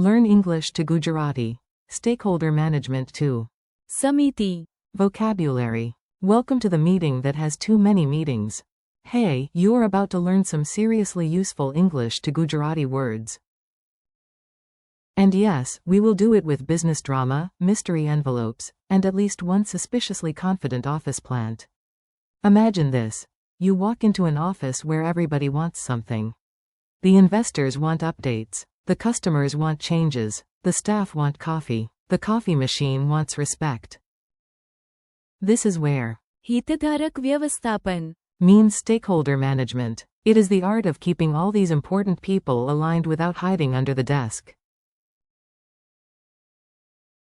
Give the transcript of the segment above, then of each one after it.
Learn English to Gujarati. Stakeholder Management 2. Samiti. Vocabulary. Welcome to the meeting that has too many meetings. Hey, you're about to learn some seriously useful English to Gujarati words. And yes, we will do it with business drama, mystery envelopes, and at least one suspiciously confident office plant. Imagine this. You walk into an office where everybody wants something. The investors want updates. The customers want changes. The staff want coffee. The coffee machine wants respect. This is where हितधारक व्यवस्थापन means stakeholder management. It is the art of keeping all these important people aligned without hiding under the desk.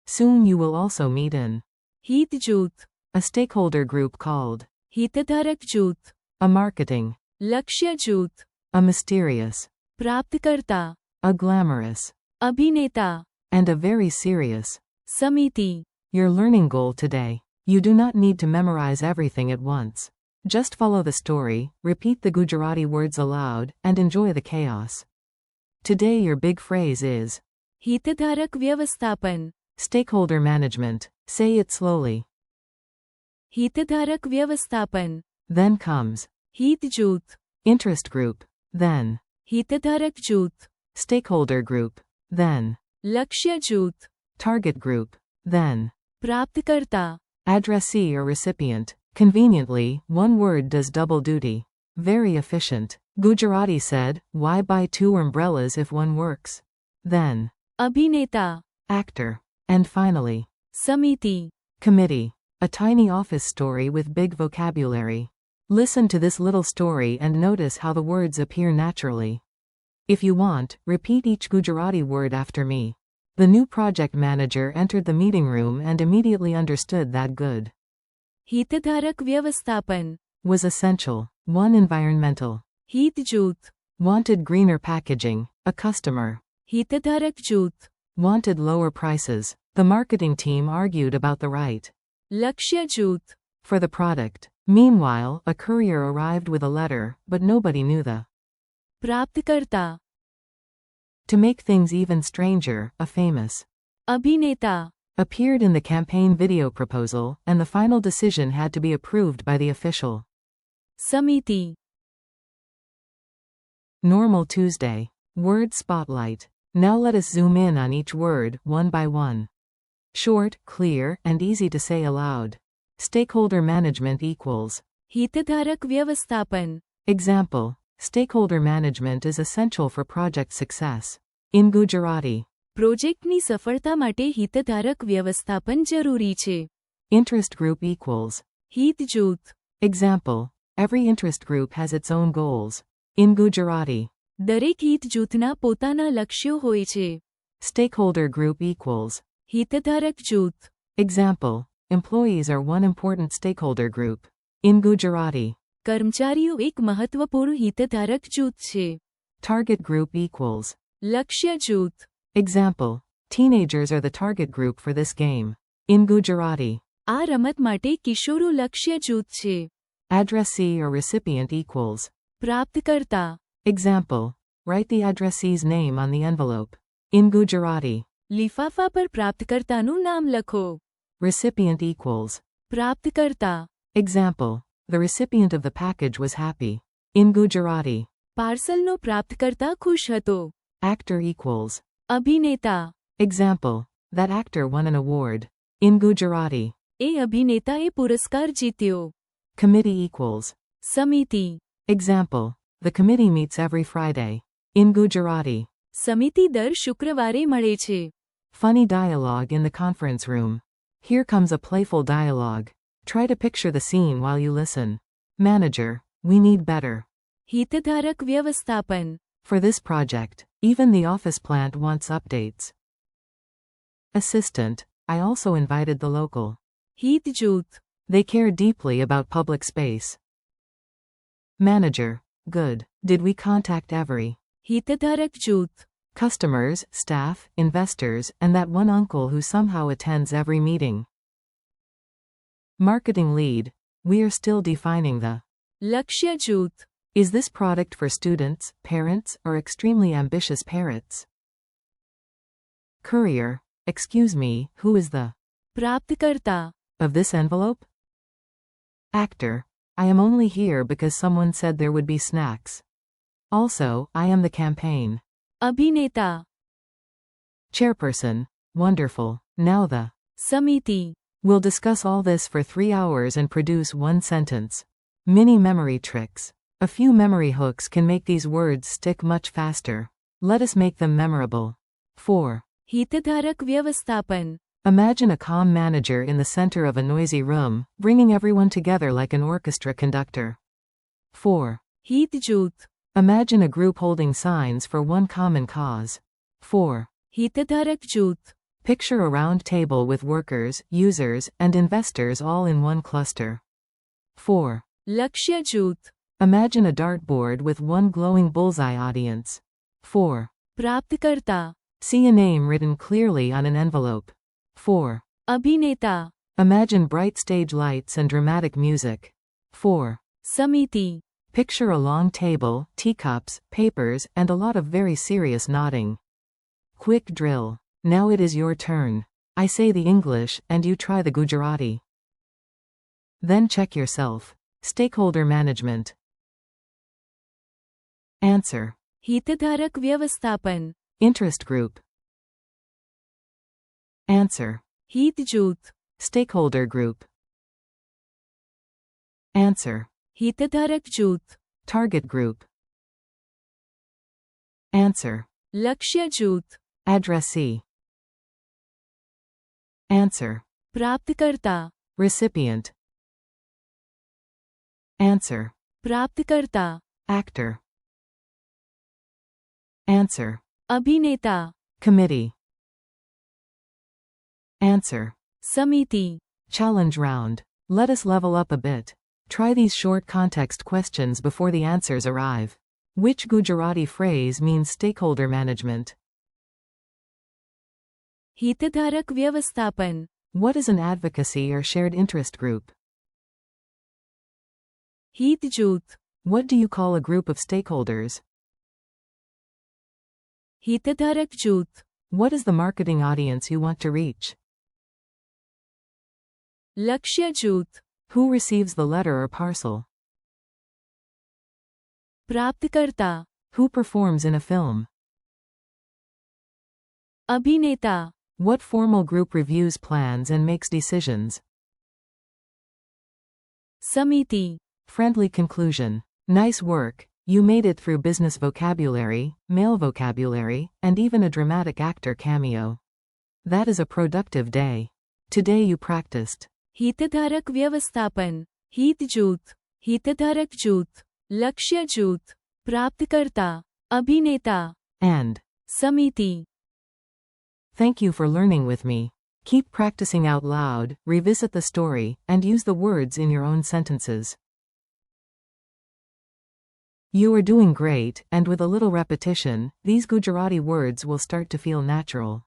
Soon you will also meet in हित जूथ a stakeholder group called हितधारक जूथ a marketing, लक्ष्य जूथ a mysterious, प्राप्तकर्ता a glamorous, अभिनेता and a very serious. समिति Your learning goal today. You do not need to memorize everything at once. Just follow the story, repeat the Gujarati words aloud, and enjoy the chaos. Today your big phrase is हितधारक व्यवस्थापन stakeholder management. Say it slowly. हितधारक व्यवस्थापन Then comes हित जूथ interest group. Then हितधारक जूथ stakeholder group. Then लक्ष्य जूथ target group. Then प्राप्तकर्ता addressee or recipient. Conveniently, one word does double duty. Very efficient. Gujarati said, why buy two umbrellas if one works? Then अभिनेता actor. And finally समिति committee. A tiny office story with big vocabulary. Listen to this little story and notice how the words appear naturally. If you want, repeat each Gujarati word after me. The new project manager entered the meeting room and immediately understood that good हितधारक व्यवस्थापन was essential. 1. Environmental. हित जूथ Wanted greener packaging. A customer हितधारक जूथ wanted lower prices. The marketing team argued about the right लक्ष्य जूथ for the product. Meanwhile, a courier arrived with a letter, but nobody knew the प्राप्तकर्ता To make things even stranger, a famous अभिनेता appeared in the campaign video proposal, and the final decision had to be approved by the official. समिति Normal Tuesday. Word spotlight. Now let us zoom in on each word, one by one. Short, clear, and easy to say aloud. Stakeholder management equals. हितधारक व्यवस्थापन Example. Stakeholder management is essential for project success. In Gujarati. પ્રોજેક્ટની સફળતા માટે હિતધારક વ્યવસ્થાપન જરૂરી છે Interest group equals. હિત જૂથ Example. Every interest group has its own goals. In Gujarati. દરેક હિત જૂથના પોતાના લક્ષ્યો હોય છે Stakeholder group equals. હિતધારક જૂથ Example. Employees are one important stakeholder group. In Gujarati. કર્મચારીઓ એક મહત્વપૂર્ણ હિતધારક જૂથ છે Target group equals. લક્ષ્ય જૂથ Example. Teenagers are the target group for this game. In Gujarati. આ રમત માટે કિશોરો લક્ષ્ય જૂથ છે Addressee or recipient equals. પ્રાપ્તકર્તા Example. Write the addressee's name on the envelope. In Gujarati. લિફાફા પર પ્રાપ્તકર્તાનું નામ લખો Recipient equals. પ્રાપ્તકર્તા Example. The recipient of the package was happy. In Gujarati. પાર્સલનો પ્રાપ્તકર્તા ખુશ હતો Actor equals. અભિનેતા Example. That actor won an award. In Gujarati. એ અભિનેતાએ પુરસ્કાર જીત્યો Committee equals. સમિતિ Example. The committee meets every Friday. In Gujarati. સમિતિ દર શુક્રવારે મળે છે Funny dialogue in the conference room. Here comes a playful dialogue. Try to picture the scene while you listen. Manager, we need better. हितधारक व्यवस्थापन For this project, even the office plant wants updates. Assistant, I also invited the local. हित जूथ They care deeply about public space. Manager, good. Did we contact every हितधारक जूथ customers, staff, investors, and that one uncle who somehow attends every meeting? Marketing lead, we are still defining the લક્ષ્ય જૂથ Is this product for students, parents, or extremely ambitious parents? Courier. Excuse me, who is the प्राप्तकर्ता of this envelope? Actor. I am only here because someone said there would be snacks. Also, I am the campaign. अभिनेता Chairperson. Wonderful. Now the समिति We'll discuss all this for 3 hours and produce one sentence. Mini memory tricks. A few memory hooks can make these words stick much faster. Let us make them memorable. 4. हितधारक व्यवस्थापन Imagine a calm manager in the center of a noisy room, bringing everyone together like an orchestra conductor. 4. हितजूथ Imagine a group holding signs for one common cause. 4. हितधारक जूथ Picture a round table with workers, users, and investors all in one cluster. 4. लक्ष्य जूथ Imagine a dartboard with one glowing bullseye audience. 4. प्राप्तकर्ता See a name written clearly on an envelope. 4. अभिनेता Imagine bright stage lights and dramatic music. 4. समिति Picture a long table, teacups, papers, and a lot of very serious nodding. Quick drill. Now it is your turn. I say the English, and you try the Gujarati. Then check yourself. Stakeholder management. Answer. हितधारक व्यवस्थापन Interest group. Answer. हितजूथ Stakeholder group. Answer. हितधारक जूथ Target group. Answer. लक्ष्य जूथ Addressee. Answer. प्राप्तकर्ता Recipient. Answer. प्राप्तकर्ता Actor. Answer. अभिनेता Committee. Answer. समिति Challenge round. Let us level up a bit. Try these short context questions before the answers arrive. Which Gujarati phrase means stakeholder management? हितधारक व्यवस्थापन What is an advocacy or shared interest group? हितजूथ What do you call a group of stakeholders? हितधारक जूथ What is the marketing audience you want to reach? लक्ष्य जूथ Who receives the letter or parcel? प्राप्तकर्ता Who performs in a film? अभिनेता What formal group reviews plans and makes decisions? समिति Friendly conclusion. Nice work. You made it through business vocabulary, male vocabulary, and even a dramatic actor cameo. That is a productive day. Today you practiced. हितधारक व्यवस्थापन हितधारक जूथ लक्ष्य जूथ प्राप्तकर्ता अभिनेता And. समिति Thank you for learning with me. Keep practicing out loud, revisit the story, and use the words in your own sentences. You are doing great, and with a little repetition, these Gujarati words will start to feel natural.